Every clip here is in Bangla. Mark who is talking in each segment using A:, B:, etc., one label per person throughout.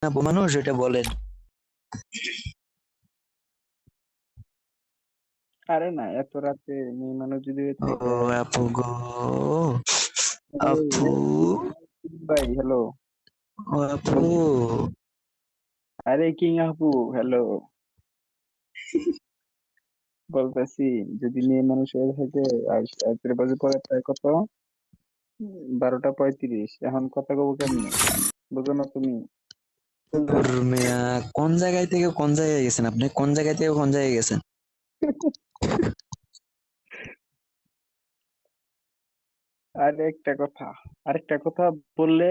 A: আপু মানুষ এটা বলেন।
B: আরে না, এত রাতে মেয়ে মানুষ যদি হয়ে
A: ও
B: থাকে।
A: আপু গো,
B: এই,
A: আপু,
B: ভাই হ্যালো।
A: ও আপু।
B: আরে কিং আপু হ্যালো। বলতেছি, যদি মেয়ে মানুষ হয়ে থাকে আর রাত্রে বাজে পরে প্রায় কত, 12টা 35, এখন কথা কব কেমনে? বুঝো না তুমি? বুঝো
A: ওর
B: না?
A: মিয়া, কোন জায়গায় থেকে কোন জায়গায় গেছেন আপনি? কোন জায়গায় থেকে কোন জায়গায় গেছেন?
B: আর একটা কথা, আরেকটা কথা বললে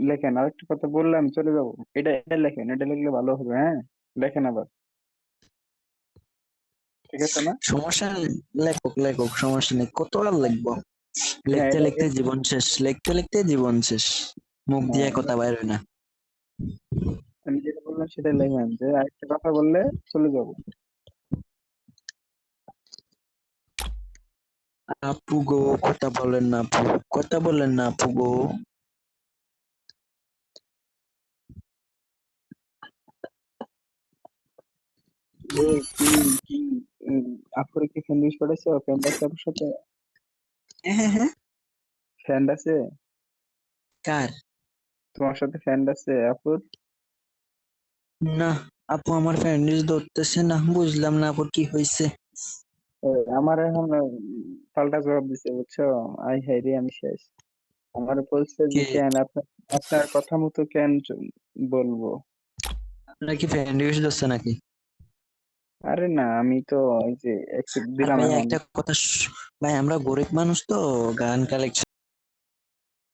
B: লেখেন, আরেকটা কথা বললে আমি চলে যাবো। এটা লেখেন, এটা লিখলে ভালো হবে, হ্যাঁ? লেখেন আবার, ঠিক আছে না?
A: সমস্যা নেই, লেখক লেখক, সমস্যা নেই, কত আর লিখবো?
B: হ্যাঁ,
A: লিখতে
B: এটা
A: লিখতে জীবন শেষ, লিখতে লিখতে জীবন শেষ, মুখ
B: হ্যাঁ,
A: দিয়ে কথা বাইর হয় না।
B: আমি যেটা বললাম সেটা লেখেন, যে আরেকটা কথা বললে চলে যাবো।
A: আপু গো, কথা বলেন না আপু, কথা বলেন না আপু গো।
B: এ কি কি আপুরে কি ফ্রেন্ড লিস্ট করেছো? ফ্রেন্ড আছে আপুর সাথে?
A: হ্যাঁ হ্যাঁ হ্যাঁ।
B: ফ্রেন্ড আছে?
A: কার?
B: তোমার সাথে ফ্রেন্ড আছে আপুর?
A: না, আপু আমার ফ্রেন্ড লিস্ট ধরতেছে না, বুঝলাম না আপু কি হয়েছে।
B: আমার এখন পাল্টা জবাব দিছে, বুঝছো? আই হাই রে, আমি শেষ। আমার বলছে যে
A: কি?
B: কেন আপনার আপনার কথা মতো কেন বলবো।
A: আপনার কি ফ্রেন্ড লিস্ট ধরছে নাকি?
B: আরে না, আমি তো এই যে অ্যাকসেপ্ট
A: আর
B: দিলাম
A: ভাই
B: এখন।
A: একটা কথা ভাই আমরা গরিব মানুষ তো, গান কালেকশন